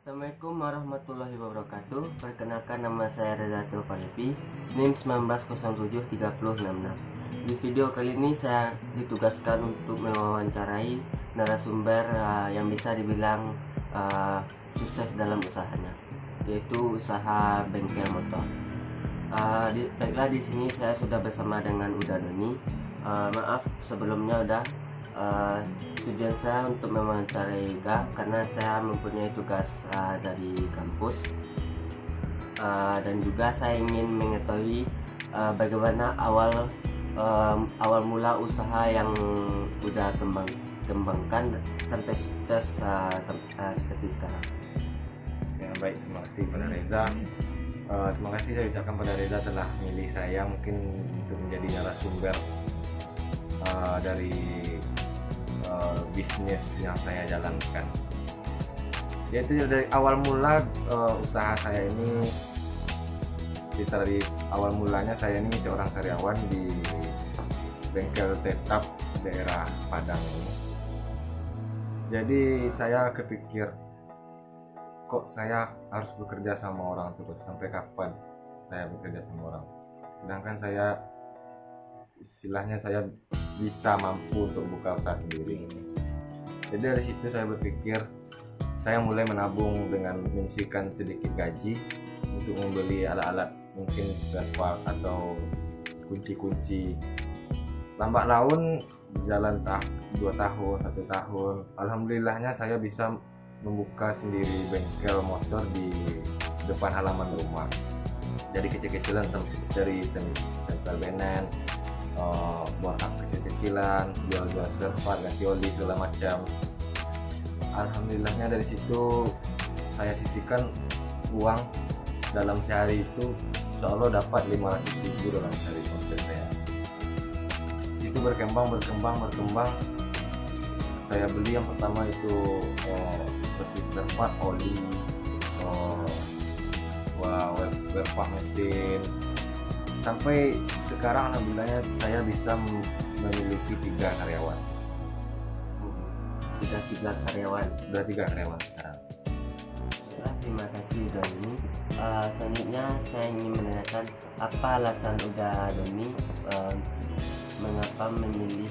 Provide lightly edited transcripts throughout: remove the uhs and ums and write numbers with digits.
Assalamualaikum warahmatullahi wabarakatuh. Perkenalkan, nama saya Reza Teofalevi, NIM 19073066. Di video kali ini saya ditugaskan untuk mewawancarai narasumber yang bisa dibilang sukses dalam usahanya, yaitu usaha bengkel motor. Baiklah, di sini saya sudah bersama dengan Uda Doni. Maaf sebelumnya udah. Tujuan saya untuk mewawancarai Uda karena saya mempunyai tugas dari kampus, dan juga saya ingin mengetahui bagaimana awal mula usaha yang Uda kembangkan sampai sukses seperti sekarang. Ya, baik, terima kasih pada Reza. Terima kasih saya ucapkan pada Reza telah milih saya mungkin untuk menjadi narasumber dari bisnis yang saya jalankan. Yaitu dari awal mula usaha saya ini, dari awal mulanya saya ini seorang karyawan di bengkel tetap daerah Padang ini. Jadi saya kepikir, kok saya harus bekerja sama orang terus, sampai kapan saya bekerja sama orang, sedangkan saya istilahnya saya bisa mampu untuk buka usaha sendiri. Jadi dari situ saya berpikir, saya mulai menabung dengan menyisihkan sedikit gaji untuk membeli alat-alat, mungkin spare part atau kunci-kunci. Lambat laun berjalan 2 tahun, 1 tahun, alhamdulillahnya saya bisa membuka sendiri bengkel motor di depan halaman rumah. Jadi kecil-kecilan dari tempel benen, borak kecil-kecilan, jual-jual spare part, ganti oli segala macam. Alhamdulillahnya dari situ saya sisihkan uang dalam sehari itu, insya Allah dapat 500.000 dalam sehari konten saya. Itu berkembang. Saya beli yang pertama itu seperti spare part, oli, spare part mesin. Sampai sekarang alhamdulillahnya saya bisa memiliki 3 karyawan. Sudah 3 karyawan. Sudah 3 karyawan sekarang. Terima kasih Uda Doni. Selanjutnya saya ingin menanyakan, apa alasan Uda Doni mengapa memilih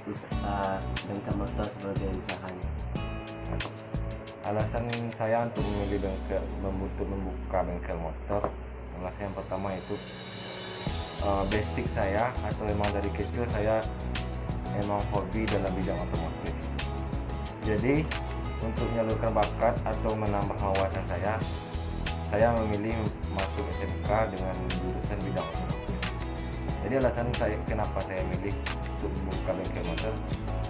usaha bengkel motor sebagai usahanya? Alasan saya untuk memilih membuka bengkel motor, alasan yang pertama itu basic saya, atau memang dari kecil saya memang hobi dalam bidang otomotif. Jadi untuk menyalurkan bakat atau menambah wawasan saya memilih masuk SMK dengan jurusan bidang otomotif. Jadi alasan saya kenapa saya milih untuk membuka bengkel motor,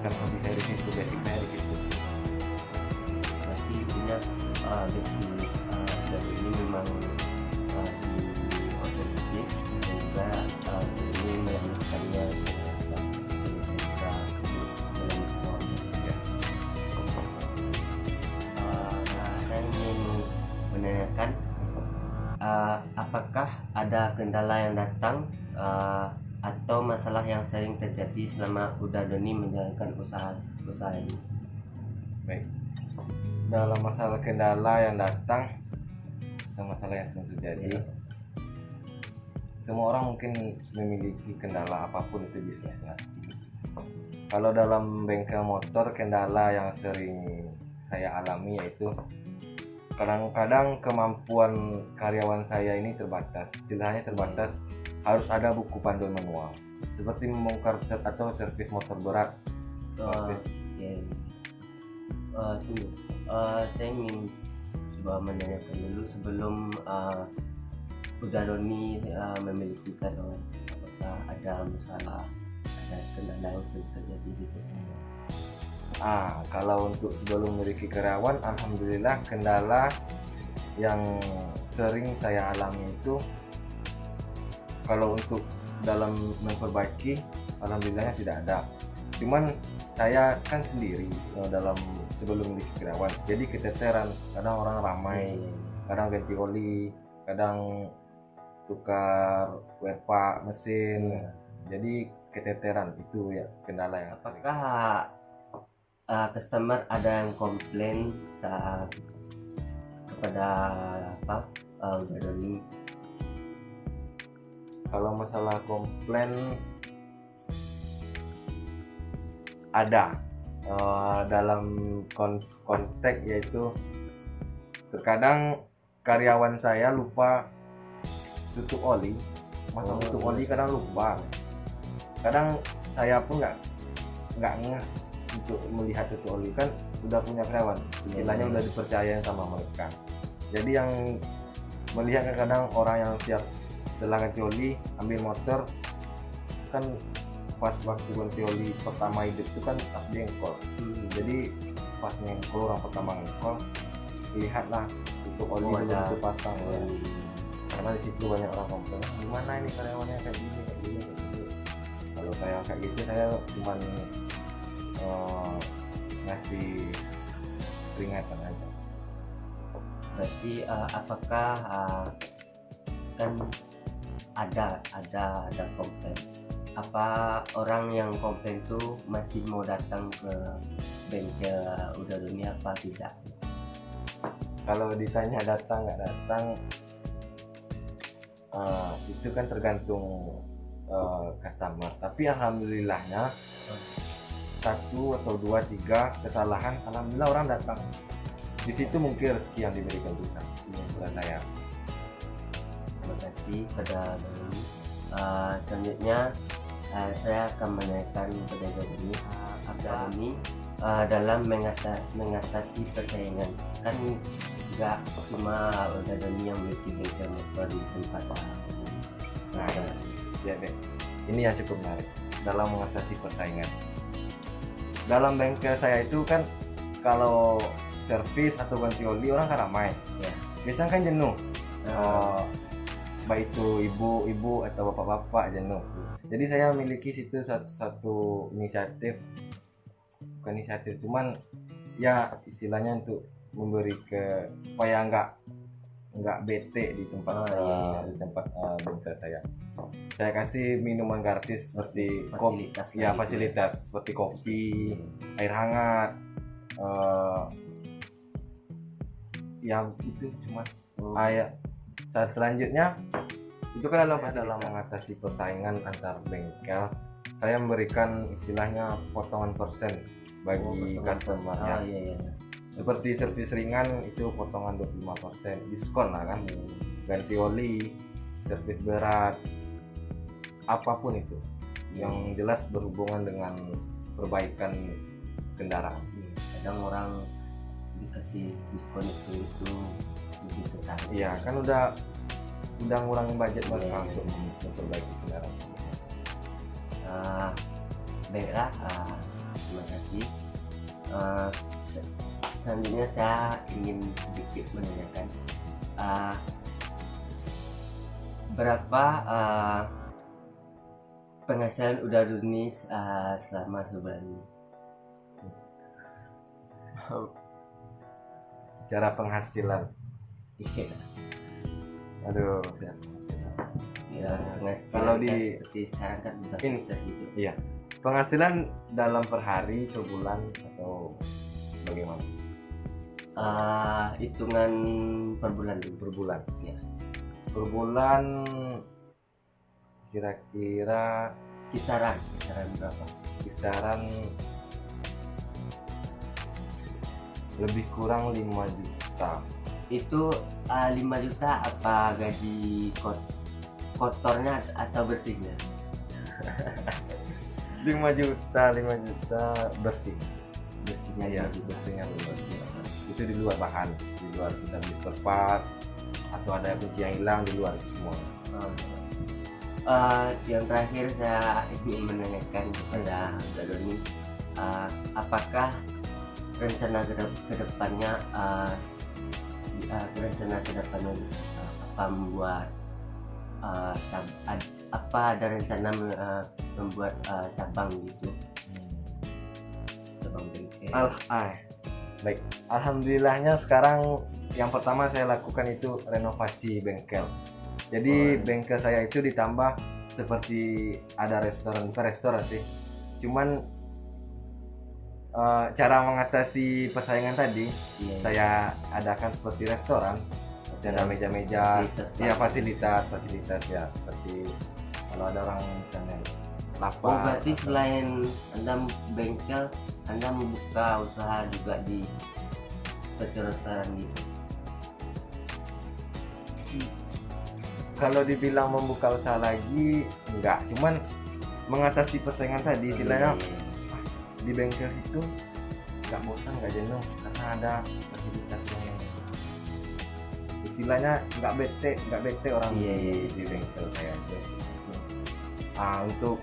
karena hobi saya di situ, basic saya di situ. Berarti punya basic dari ini memang di otomotif, dan juga ini melanjutkannya saya ingin menanyakan, apakah ada kendala yang datang atau masalah yang sering terjadi selama Uda Doni menjalankan usaha ini? Baik, dalam masalah kendala yang datang dan masalah yang sering terjadi, semua orang mungkin memiliki kendala apapun itu bisnis masing-masing. Kalau dalam bengkel motor, kendala yang sering saya alami yaitu kadang-kadang kemampuan karyawan saya ini terbatas. Istilahnya terbatas, harus ada buku panduan manual seperti membongkar set atau servis motor berat. Tunggu, saya ingin coba menanyakan dulu sebelum Uda Doni memiliki karyawan, apakah ada masalah, ada kendala yang sering terjadi gitu? Kalau untuk sebelum memiliki karyawan, alhamdulillah kendala yang sering saya alami itu, kalau untuk dalam memperbaiki, alhamdulillahnya tidak ada. Cuman saya kan sendiri dalam sebelum memiliki karyawan, jadi keteteran. Kadang orang ramai, kadang ganti oli, kadang tukar wear part mesin, jadi keteteran. Itu ya kendala yang sering. Apakah customer ada yang komplain saat kepada apa udah Doni? Kalau masalah komplain ada dalam konteks, yaitu terkadang karyawan saya lupa tutup oli, masang tutup oli kadang lupa. Kadang saya pun nggak ngeh untuk melihat tutup oli, kan udah punya karyawan, istilahnya udah dipercaya sama mereka. Jadi yang melihat kadang orang yang siap setelah ganti oli ambil motor, kan pas waktu ganti oli pertama hidup itu kan pas jengkol. Jadi pas ngengkol, orang pertama ngengkol, lihatlah tutup oli belum terpasang ya. Karena di situ banyak orang komplain, gimana ini karyawannya kayak gini. Kalau saya kayak gitu, saya cuman ngasih peringatan aja. Berarti apakah kan ada komplain, apa orang yang komplain itu masih mau datang ke bengkel udah dunia apa tidak? Kalau ditanya datang nggak datang, itu kan tergantung customer. Tapi alhamdulillahnya 1 atau 2, 3 kesalahan, alhamdulillah orang datang. Di situ mungkin rezeki yang diberikan Tuhan kepada saya. Terima kasih pada Doni. Selanjutnya saya akan menanyakan kepada Doni, Doni dalam mengatasi persaingan, kan nggak cuma udah Doni yang memiliki bengkel motor di tempat Nah, ya deh, ini yang cukup menarik dalam mengatasi persaingan. Dalam bengkel saya itu kan kalau servis atau ganti oli orang kan ramai ya, biasanya kan jenuh. Baik itu ibu-ibu atau bapak-bapak jenuh. Jadi saya memiliki situ satu inisiatif, bukan inisiatif, cuman ya istilahnya untuk memberi supaya nggak bete di tempat bengkel saya. Saya kasih minuman gratis seperti fasilitas seperti kopi, air hangat, yang itu cuma air. Saat selanjutnya itu kan dalam mengatasi persaingan antar bengkel, saya memberikan istilahnya potongan persen bagi customer. Seperti servis ringan itu potongan 25%, diskon lah kan. Ganti oli, servis berat, apapun itu yang jelas berhubungan dengan perbaikan kendaraan. Kadang orang dikasih diskon itu begitu kan. Iya, kan udah ngurangin budget mereka untuk memperbaiki kendaraan. Baiklah, terima kasih. Selanjutnya saya ingin sedikit menanyakan berapa penghasilan udah Doni selama sebulan ini? Cara penghasilan, aduh ya, penghasilan kalau di seperti sekarang kan udah susah gitu. Iya, penghasilan dalam per hari, per bulan, atau bagaimana? Hitungan per bulan ya. Per bulan kira-kira kisaran berapa? Kisaran lebih kurang 5 juta. Itu 5 juta apa gaji kotornya atau bersihnya? 5 juta bersihnya ya, bersihnya itu di luar bahan, di luar kita beli spare part atau ada kunci yang hilang, di luar itu semua. Yang terakhir saya ingin menanyakan kepada Doni, apakah rencana kedepannya membuat apa ada rencana membuat cabang gitu? Cabang bengkel. Baik, alhamdulillahnya sekarang yang pertama saya lakukan itu renovasi bengkel. Jadi bengkel saya itu ditambah seperti ada restoran, bukan restoran sih, cuman cara mengatasi persaingan tadi Iya, saya adakan seperti restoran, seperti ada meja-meja, fasilitas ya, seperti kalau ada orang misalnya lapar. Oh, berarti selain Anda bengkel, Anda membuka usaha juga di seperti restoran gitu. Kalau dibilang membuka usaha lagi enggak, cuman mengatasi persaingan tadi istilahnya di bengkel itu nggak bosan nggak jenuh karena ada fasilitas yang istilahnya nggak bete orang di bengkel saya aja. Untuk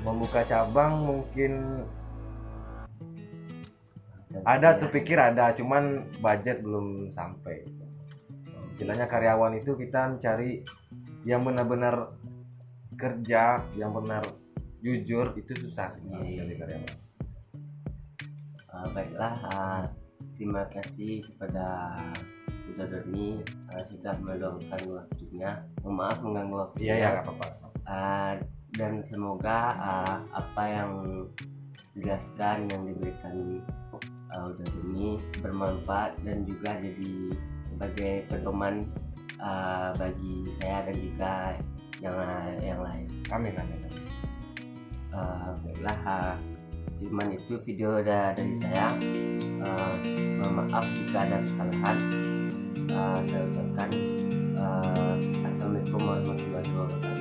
membuka cabang mungkin ada terpikir ada, cuman budget belum sampai. Istilahnya karyawan itu kita mencari yang benar-benar kerja, yang benar jujur itu susah sih jadi karyawan. Baiklah, terima kasih kepada Buddha Doni sudah meluangkan waktunya. Maaf mengganggu waktunya. Iya, nggak apa-apa. Dan semoga apa yang dijelaskan yang diberikan Buddha Doni bermanfaat dan juga jadi sebagai pedoman bagi saya dan juga yang lain. Amin. Baiklah, cuman itu video dari saya. Mohon maaf jika ada kesalahan. Saya ucapkan assalamualaikum warahmatullahi wabarakatuh.